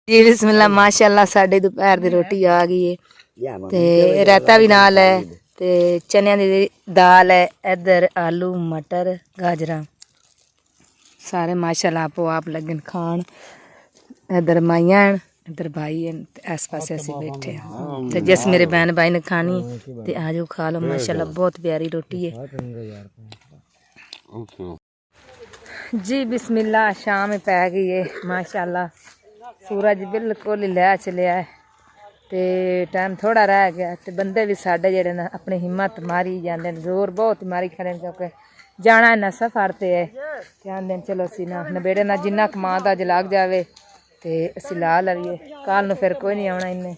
जी बिस्मिल्लाह माशाअल्लाह साढ़े दोपहर की रोटी आ गई है ते रायता भी नाल है ते चनिया दी दाल है। इधर आलू मटर गाजरा सारे माशाअल्लाह आपो आप लगन खान। इधर माइयां हैं इधर भाई हैं आस पास ऐसे बैठे हैं ते जिस मेरे बहन भाई ने खानी ते आ जाओ खा लो। माशाअल्लाह बहुत प्यारी रोटी है जी। बिस्मिल्लाह शाम पै गई है माशाअल्लाह सूरज बिल्कुल ही लै चलिया है ते टाइम थोड़ा रह गया ते बंदे भी साढ़े जेड़े न अपनी हिम्मत मारी जाते हैं जोर बहुत मारी खड़े क्योंकि जाना इन्ना सफर ते है ते आंदे चलो असी ना नबेड़े ना जिन्ना कमा दा अज लग जावे ते असी ला लवीए कल नूं फिर कोई नहीं आना इन्ने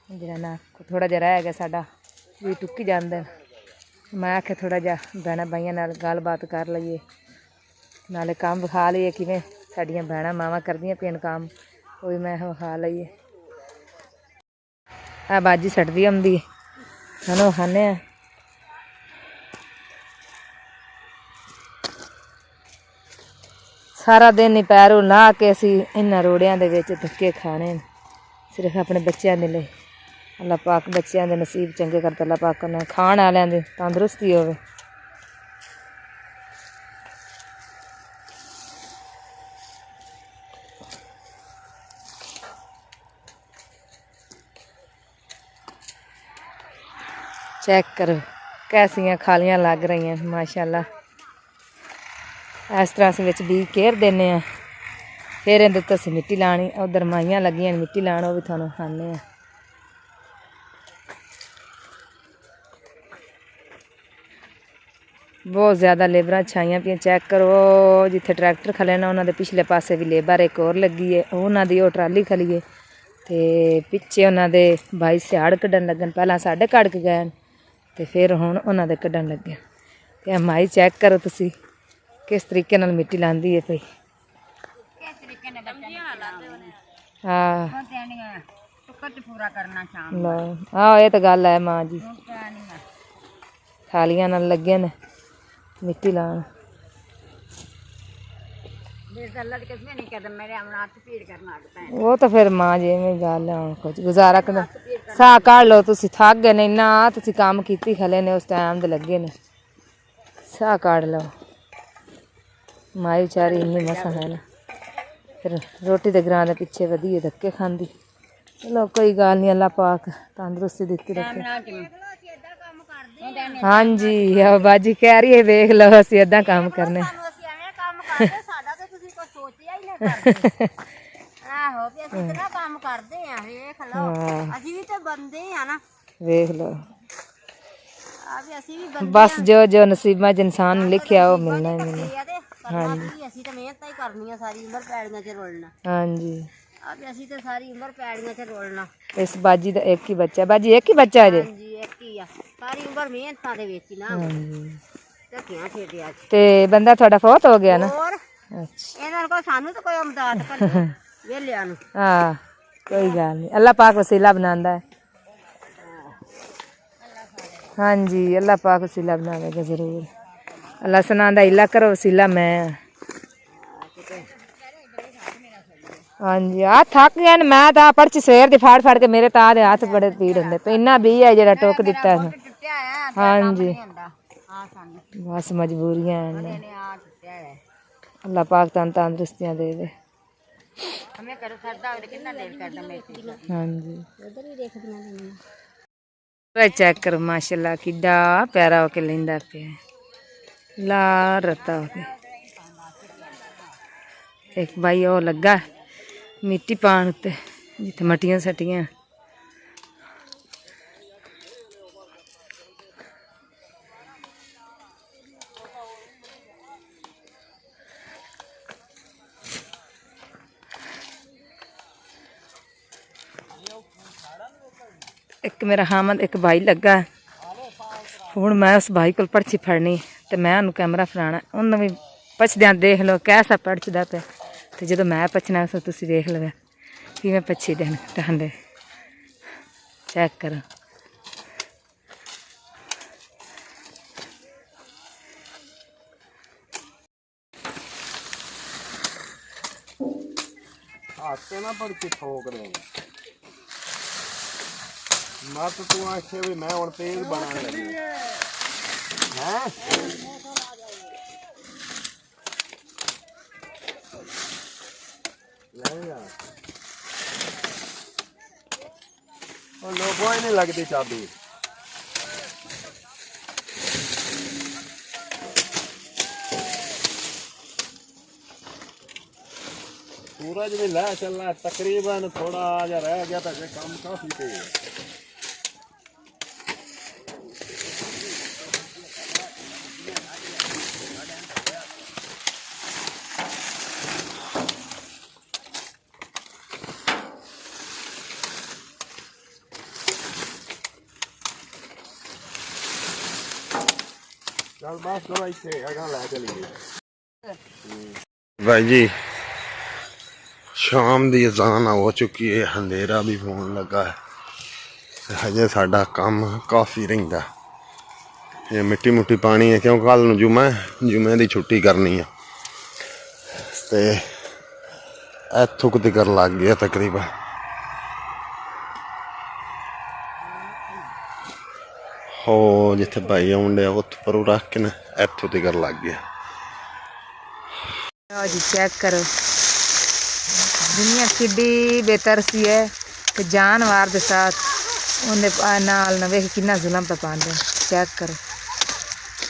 जेड़ा ना थोड़ा जिहा रह गया साडा भी टुक्की जांदे। मैं आख्या थोड़ा जिहा भैणां भाइयां नाल गल बात कर लईए नाले काम विखा लईए किवें साडियां भैणां मावां करदियां पियां काम वो भी मैं विखा लईए। आ बाजी सटदी आउंदी हनो खाने सारा दिन ही पैरों ला के असी इन्हां रोड़ियां दे विच धक्के खाने सिर्फ अपने बच्चों के लिए। अल्लाह पाक बच्चों के नसीब चंगे करता अल्लाह पाक ने खाण वालियां दी तंदुरुस्ती होवे। चेक करो कैसियां खालियां लग रही हैं माशाअल्लाह। इस तरह अस विच बीज केर देने फिर इहदे उत्ते असीं मिट्टी लानी। उधर माइयां लगियां मिट्टी लाण वो भी तुहानूं खाने बहुत ज़्यादा लेबरां छाइयां पियां। चेक करो जिथे ट्रैक्टर खले ना उन्होंने पिछले पासे भी लेबर एक और लगी है उन्होंने वो ट्राली खली है तो पिछे उन्होंने भाई सियाड़ कढ़न लगन पहला साढ़े कढ़ के गए तो फिर हुण उन्होंने कढ़न लगे। तो माई चेक करो तुसी किस तरीके नाल मिट्टी लांदी है पई। हाँ हाँ ये तो गल है माँ जी थालियां नाल लगे ने मिट्टी लान। वो तो फिर माँ जी में गल है कुछ गुजारा कर साह काढ़ लो तुसी थक गए ने इन्ना तुसी काम कीती खले ने उस टाइम दे लगे ने साह काढ़ लो। माई बेचारी इन्नी मसा है ना फिर रोटी दे ग्रां दे पिछे वधिए धक्के खांदी। चलो कोई गल नहीं अल्लाह पाक तंदुरुस्ती दित्ती रखे। हाँ जी बाजी कह रही है वेख लो असी अद्धा काम करने वेख लो बस जो जो नसीबा च इंसान लिखिया वो मिलना ही मिलना। हाँ जी हाँ जी इस बाजी का एक ही बच्चा बाजी एक ही बच्चा है ते बंदा थोड़ा फौत हो गया ना। हाँ कोई गल नहीं अल्लाह पाक वसीला बनांदा है। हाँ जी अल्लाह पाक वसीला बनावेगा जरूर। अल्लाह सनांदा इला करो वसीला मैं। हाँ जी आ थक गए मैं तो पर्ची सवेर दी फाड़ फाड़ के मेरे तां दे हाथ बड़े पीड़ होंदे पे इन्ना भी है जेड़ा टोक दिता है। हाँ जी बस मजबूरियां हैं अल्लाह पाक तंदुरुस्तियां दे दे। हाँ जी चेक करो माशाल्लाह किड्डा प्यारा होके लेंदा पे ला रता होके। एक भाई वो लगा मिट्टी पान उत्ते जिथे मटियां सटियां। एक मेरा हामद एक भाई लगा हुण मैं उस भाई को पर्ची फड़नी तो मैं उन्होंने कैमरा फड़ाना उन्होंने भी पछद्या देख लो कैसा पढ़दा पे तो जो मैं पछना तो तुम देख लो कि मैं पछी देन टहंदे चेक करो। आके ना पर के ठोक रहे मत तू आखे भी मैं और तेज बनाने लगी हैं और लोगों ही नहीं लगती चाबी सूरज भी लै चल रहा है तकरीबन थोड़ा आजा रह गया था काम काफी तेज है चल बस करो इसे अगा लै चलिए भाई जी शाम की अजान हो चुकी है अंधेरा भी होने लगा है हजे साडा काम काफ़ी रहिंदा ये मिट्टी मुट्टी पानी है क्यों कल जुमे की छुट्टी करनी है ते इत्थों तक लग गया तकरीबन हो जिथे भाई आउन डे उत पर रख के ना इत्थों तक लग गया जी चेक करो दुनिया किड्डी बेतरसी है तो जानवर के साथ उन्हें नाल न वेख कितना जुलम पे पाते चेक करो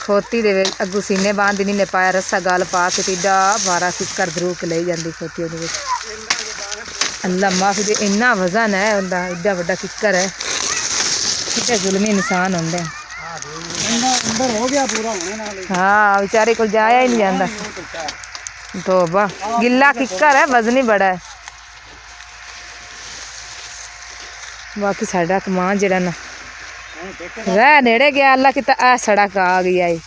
खोती दे अगू सीने बांध नहीं ने पाया रस्सा गल पा के टीडा 12 फिकर धरू के ले जाती खोती उन्हें अल्लाह माफी दे इन्ना वजन है उनका एडा बड़ा किकर है कितने जुलमी इंसान होंगे हाँ बेचारे को जाया ही नहीं जाता तो वाह गिला किकर है वजनी बड़ा है बाकी साडा कमान जड़ा ना रह नेड़े गया अल्लाह की आ सड़क आ गई आई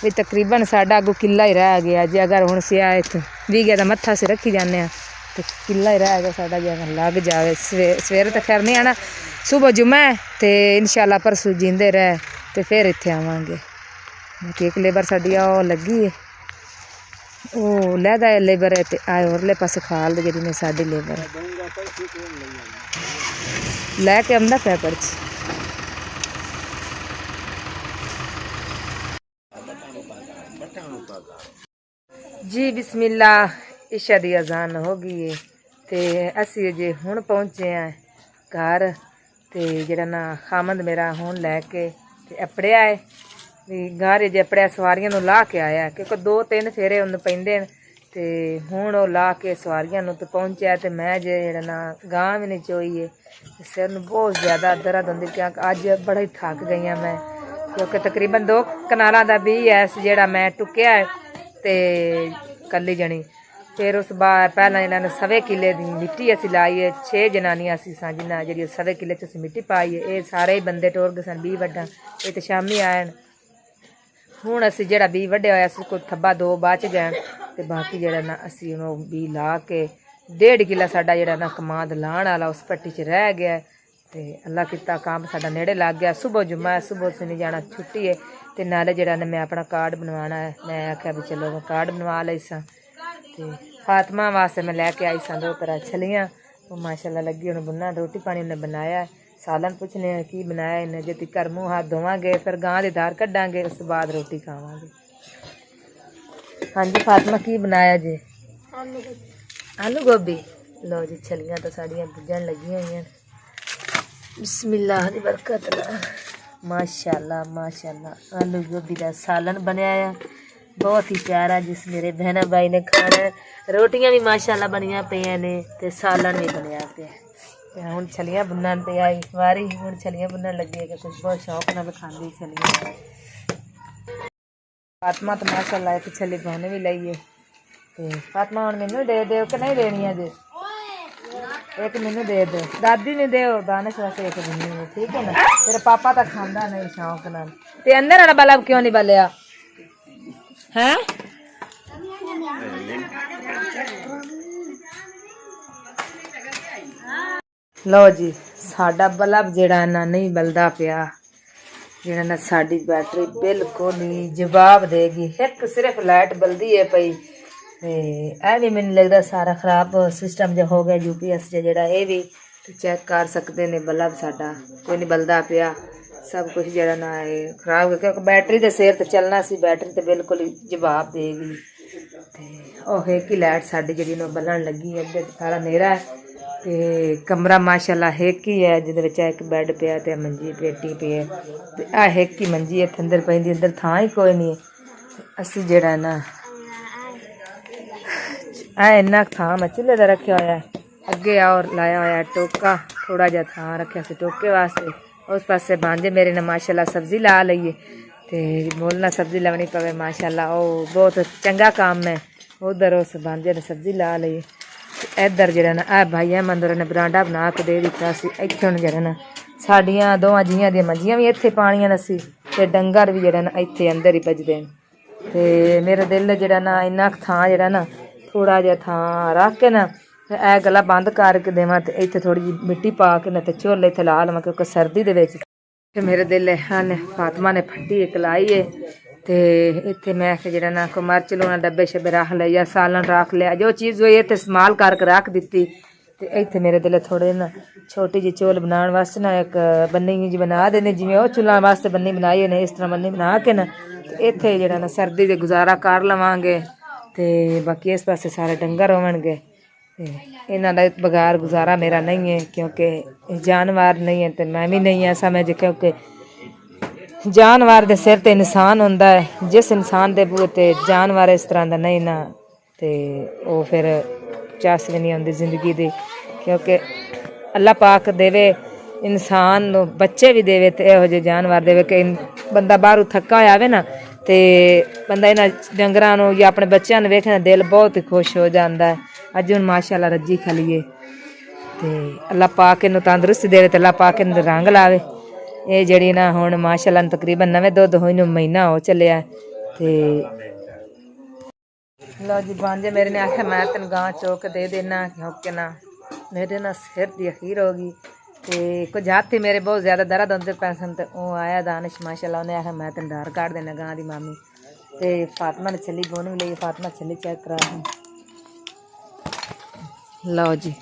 भी तकरीबन साडा अगू किला ही रह गया जे अगर हुण सिया इत्थे 20 गया मत्था से रखी जाने तो किला ही रह गया साडा जे अगर लग जाए सवेरे तो खैर नहीं आना सुबह जुम्मा ते इंशाल्लाह परसों जींदे रह ते फिर इत्थे आवांगे बाकी एक लेबर साडी आ लगी है वो लैदा लेबर है ते आए होरले पासे खाल दे जेडी ने साडी लेबर लैके आंदा पै पर्ची जी बिस्मिल्लाह इशा दी अजान हो गई है ते असी अजे हुण पहुंचे हैं घर ते जेड़ा ना खामद मेरा हुण लैके ते अपड़िया है भी घर जे अपड़िया सवारियां नूं ला के आया क्योंकि 2-3 फेरे उन पैंदे ते हुण ओ ला के सवारियां नूं ते पहुंचा ते मैं जे जेड़ा ना गां भी नहीं चोई है सिर नूं बहुत ज़्यादा दर्द होंदी क्योंकि अज बड़ा ही थक गई हाँ मैं क्योंकि तकरीबन 2 कनालां दा बी है जेड़ा मैं टुक्या है ते कल्ली जनी फिर उस बाद पहला इन्होंने 1.25 किले की मिट्टी असी लाई है 6 जनानियां असी सन जिन्हें जी 1.25 किले च मिट्टी पाई है ये सारे ही बंदे टोर गए सन 20 वड्डा ये तो शामी आए हूँ असी जो 20 वड्डे होया कोई थब्बा 2 बच गए तो बाकी जरा ना असी बी ला के 1.5 किला साडा जरा ना कमाद लाण वाला उस पट्टी च रह गया तो अल्लाह किता काम साडा नेड़े लग गया सुबह जुम्मा है सुबह से नहीं जाना छुट्टी है तो नाले जरा मैं अपना कार्ड बनवाना है मैं आख्या भी चलो मैं कार्ड बनवा ली सा तो फातिमा वास्ते मैं लैके आई सा 2 तरह छलियाँ वो माशाल्लाह लगी उन्हें बुनना रोटी पानी उन्हें बनाया सालन पुछने की बनाया इन्हें जो तिकर मुँह हाथ धोवांगे फिर गां की धार कड्डांगे उस बाद रोटी खावांगे हाँ जी फातिमा की बनाया जी आलू गोभी लो जी छलियाँ तो साड़ियाँ भुजन लगी हुई हैं बिस्मिल्लाह दी बरकत माशाल्लाह माशाल्लाह आलू गोभी का सालन बनाया बहुत ही प्यारा जिस मेरे बहना भाई ने खाना रोटियां भी माशाल्लाह बनिया पे ने ते सालन भी बनया पे हुण छलियां बुनन ते आई वारी हुण छलियां बुनन लगी है कि कुछ बहुत शौक नाल खांदी छलियां फातिमा तो माशाल्लाह एक छली बुन भी लई है ते फातिमा हुण मैनू दे दे कि नहीं देनी है जी एक मैनू दे दो दादी ने दे दानिश वास्ते एक बुनी है ठीक है ना तेरे पापा तो खांदा नहीं शौक नाल ते अंदर वाला बल्ब क्यों नहीं बलिया हैं लो जी साडा बल्ब जेड़ा ना नहीं बलदा पिया जेड़ा ना साडी बैटरी बिल्कुल ही जवाब देगी एक सिर्फ लाइट बलदी है पई ਤੇ ਇਹ ਵੀ ਮੈਨੂੰ ਲੱਗਦਾ ਸਾਰਾ ਖਰਾਬ ਸਿਸਟਮ ਜਿਹਾ ਹੋ ਗਿਆ UPS ਜਿਹੜਾ ਇਹ ਵੀ ਚੈੱਕ ਕਰ ਸਕਦੇ ਨੇ ਬਲਬ ਸਾਡਾ ਕੋਈ ਨਹੀਂ ਬਲਦਾ ਪਿਆ ਸਭ ਕੁਝ ਜਿਹੜਾ ਨਾ ਇਹ ਖਰਾਬ ਹੋ ਗਿਆ ਕਿਉਂਕਿ ਬੈਟਰੀ ਦੇ ਸਿਰ ਤੇ ਚੱਲਣਾ ਸੀ ਬੈਟਰੀ ਤੇ ਬਿਲਕੁਲ ਹੀ ਜਵਾਬ ਦੇਗੀ ਤੇ ਉਹ ਹੈ ਕਿ ਲਾਈਟ ਸਾਡੀ ਜਿਹੜੀ ਨੂੰ ਬਲਣ ਲੱਗੀ ਅੱਗੇ ਸਾਰਾ ਹਨੇਰਾ ਹੈ ਤੇ ਕਮਰਾ ਮਾਸ਼ਾਅੱਲਾ ਇੱਕ ਹੀ ਹੈ ਜਿਹਦੇ ਵਿੱਚ ਇੱਕ ਬੈੱਡ ਪਿਆ ਤੇ ਮੰਜੀ ਪੇਟੀ ਪਈ ਹੈ ਤੇ ਆਹ ਇੱਕ ਹੀ ਮੰਜੀ ਹੈ ਅੰਦਰ ਪੈਂਦੀ ਅੰਦਰ ਥਾਂ ਹੀ ਕੋਈ ਨਹੀਂ ਅਸੀਂ ਜਿਹੜਾ ਨਾ ਆ ਇੰਨਾ ਥਾਂ ਮੈਂ ਚੁੱਲ੍ਹੇ ਦਾ ਰੱਖਿਆ ਹੋਇਆ ਅੱਗੇ ਔਰ ਲਾਇਆ ਹੋਇਆ ਟੋਕਾ ਥੋੜਾ ਜਿਹਾ ਥਾਂ ਰੱਖਿਆ ਸੀ ਟੋਕੇ ਵਾਸਤੇ ਉਸ ਪਾਸੇ ਬਾਂਝੇ ਮੇਰੇ ਨੇ ਮਾਸ਼ਾਅੱਲਾ ਸਬਜ਼ੀ ਲਾ ਲਈਏ ਤੇ ਮੁੱਲ ਨਾਲ ਸਬਜ਼ੀ ਲਾਉਣੀ ਪਵੇ ਮਾਸ਼ਾਅੱਲਾ ਉਹ ਬਹੁਤ ਚੰਗਾ ਕੰਮ ਹੈ ਉਧਰ ਉਸ ਬਾਂਝੇ ਨੇ ਸਬਜ਼ੀ ਲਾ ਲਈ ਇੱਧਰ ਜਿਹੜਾ ਨਾ ਆ ਭਾਈ ਮੰਦਰ ਨੇ ਬਰਾਂਡਾ ਬਣਾ ਕੇ ਦੇ ਦਿੱਤਾ ਸੀ ਇੱਥੇ ਹੁਣ ਜਿਹੜਾ ਨਾ ਸਾਡੀਆਂ ਦੋਵਾਂ ਜੀਆਂ ਦੀਆਂ ਮੰਜੀਆਂ ਵੀ ਇੱਥੇ ਪਾਣੀਆਂ ਨੇ ਸੀ ਤੇ ਡੰਗਰ ਵੀ ਜਿਹੜਾ ਨਾ ਇੱਥੇ ਅੰਦਰ ਹੀ ਭਜਦੇ ਨੇ ਤੇ ਮੇਰਾ ਦਿਲ ਜਿਹੜਾ ਨਾ ਇੰਨਾ ਥਾਂ ਜਿਹੜਾ ਨਾ ਥੋੜਾ ਜਿਹਾ ਥਾਂ ਰੱਖ ਕੇ ਨਾ ਇਹ ਗਲਾ ਬੰਦ ਕਰਕੇ ਦੇਵਾਂ ਤੇ ਇੱਥੇ ਥੋੜੀ ਜਿਹੀ ਮਿੱਟੀ ਪਾ ਕੇ ਨਾ ਤੇ ਝੋਲੇ ਇੱਥੇ ਲਾ ਲਵਾਂ ਕਿਉਂਕਿ ਸਰਦੀ ਦੇ ਵਿੱਚ ਤੇ ਮੇਰੇ ਦਿਲ ਹਨ ਫਾਤਮਾ ਨੇ ਫੱਟੀ ਇੱਕ ਲਾਈ ਏ ਤੇ ਇੱਥੇ ਮੈਂ ਜਿਹੜਾ ਨਾ ਕੋ ਮਿਰਚ ਲੂਣਾ ਡੱਬੇ ਸ਼ੱਬੇ ਰੱਖ ਲਏ ਜਾਂ ਸਾਲਨ ਰੱਖ ਲਿਆ ਜੋ ਚੀਜ਼ ਹੋਈ ਇੱਥੇ ਇਸਤੇਮਾਲ ਕਰਕੇ ਰੱਖ ਦਿੱਤੀ ਤੇ ਇੱਥੇ ਮੇਰੇ ਦਿਲ ਥੋੜੇ ਨਾ ਛੋਟੀ ਜਿਹੀ ਚੋਲ ਬਣਾਉਣ ਵਾਸਤੇ ਨਾ ਇੱਕ ਬੰਨੀ ਜੀ ਬਣਾ ਦੇਣੇ ਜਿਵੇਂ ਉਹ ਚੁੱਲ੍ਹਾ ਵਾਸਤੇ ਬੰਨੀ ਬਣਾਈ ਨੇ ਇਸ ਤਰ੍ਹਾਂ ਬੰਨੀ ਬਣਾ ਕੇ ਨਾ ਤੇ ਇੱਥੇ ਜਿਹੜਾ ਨਾ ਸਰਦੀ ਦੇ ਗੁਜ਼ਾਰਾ ਕਰ ਲਵਾਂਗੇ ਤੇ ਬਾਕੀ ਇਸ ਪਾਸੇ ਸਾਰੇ ਡੰਗਰ ਹੋਣਗੇ ਤੇ ਇਹਨਾਂ ਦਾ ਬਗੈਰ ਗੁਜ਼ਾਰਾ ਮੇਰਾ ਨਹੀਂ ਹੈ ਕਿਉਂਕਿ ਜਾਨਵਰ ਨਹੀਂ ਹੈ ਤੇ ਮੈਂ ਵੀ ਨਹੀਂ ਹਾਂ ਸਮਝ ਕਿਉਂਕਿ ਜਾਨਵਰ ਦੇ ਸਿਰ ਤੇ ਇਨਸਾਨ ਹੁੰਦਾ ਹੈ ਜਿਸ ਇਨਸਾਨ ਦੇ ਬੂਹੇ ਤੇ ਜਾਨਵਰ ਇਸ ਤਰ੍ਹਾਂ ਦਾ ਨਹੀਂ ਨਾ ਤੇ ਉਹ ਫਿਰ ਚਾਸ ਵੀ ਨਹੀਂ ਆਉਂਦੀ ਜ਼ਿੰਦਗੀ ਦੀ ਕਿਉਂਕਿ ਅੱਲਾਹ ਪਾਕ ਦੇਵੇ ਇਨਸਾਨ ਨੂੰ ਬੱਚੇ ਵੀ ਦੇਵੇ ਤੇ ਇਹੋ ਜਿਹੇ ਜਾਨਵਰ ਦੇਵੇ ਕਿ ਬੰਦਾ ਬਾਹਰੋਂ ਥੱਕਾ ਹੋਇਆ ਹੋਵੇ ਨਾ ਤੇ ਬੰਦਾ ਇਹਨਾਂ ਡੰਗਰਾਂ ਨੂੰ ਜਾਂ ਆਪਣੇ ਬੱਚਿਆਂ ਨੂੰ ਵੇਖਣਾ ਦਿਲ ਬਹੁਤ ਹੀ ਖੁਸ਼ ਹੋ ਜਾਂਦਾ ਹੈ ਅੱਜ ਹੁਣ ਮਾਸ਼ਾਅੱਲਾ ਰੱਜੀ ਖਲੀਏ ਤੇ ਅੱਲਾਹ ਪਾਕ ਇਹਨੂੰ ਤੰਦਰੁਸਤੀ ਦੇਵੇ ਤੇ ਅੱਲਾਹ ਪਾਕ ਇਹਨੂੰ ਰੰਗ ਲਾਵੇ ਇਹ ਜਿਹੜੀ ਨਾ ਹੁਣ ਮਾਸ਼ਾਅੱਲਾ ਤਕਰੀਬਨ ਨਵੇਂ ਦੁੱਧ ਹੋਈ ਨੂੰ ਮਹੀਨਾ ਹੋ ਚੱਲਿਆ ਤੇ ਲਓ ਜੀ ਬਾਂਝੇ ਮੇਰੇ ਨੇ ਆਖਿਆ ਮੈਂ ਤੈਨੂੰ ਗਾਂ ਚੋਕ ਦੇ ਦੇਣਾ ਕਿਉਂਕਿ ਨਾ ਮੇਰੇ ਨਾਲ ਸਿਰ ਦੀ ਅਖੀਰ ਹੋ ਗਈ ਤੇ ਕੁਝ ਹੱਥ ਮੇਰੇ ਬਹੁਤ ਜ਼ਿਆਦਾ ਦਰਦ ਹੁੰਦੇ ਪਏ ਸਨ ਤੇ ਉਹ ਆਇਆ ਦਾਨਿਸ਼ ਮਾਸ਼ਾਅੱਲਾ ਉਹਨੇ ਆਖਿਆ ਮੈਂ ਤੈਨੂੰ ਧਾਰ ਕੱਢ ਦੇਣਾ ਗਾਂ ਦੀ ਮਾਮੀ ਤੇ ਫਾਤਮਾ ਨੇ ਛੱਲੀ ਬੋਨ ਵੀ ਲਈ ਫਾਤਮਾ ਛੱਲੀ ਚੈੱਕ ਕਰਾ ਲਓ ਜੀ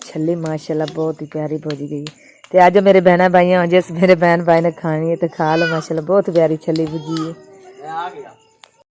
ਛੱਲੀ ਮਾਸ਼ਾਅੱਲਾ ਬਹੁਤ ਹੀ ਪਿਆਰੀ ਭੁੱਜ ਗਈ ਤੇ ਅੱਜ ਮੇਰੇ ਬਹਿਣਾ ਭਾਈਆਂ ਜਿਸ ਮੇਰੇ ਬਹਿਣ ਭਾਈ ਨੇ ਖਾਣੀ ਹੈ ਤੇ ਖਾ ਲਓ ਮਾਸ਼ਾਅੱਲਾ ਬਹੁਤ ਪਿਆਰੀ ਛੱਲੀ ਭੁੱਜੀ ਹੈ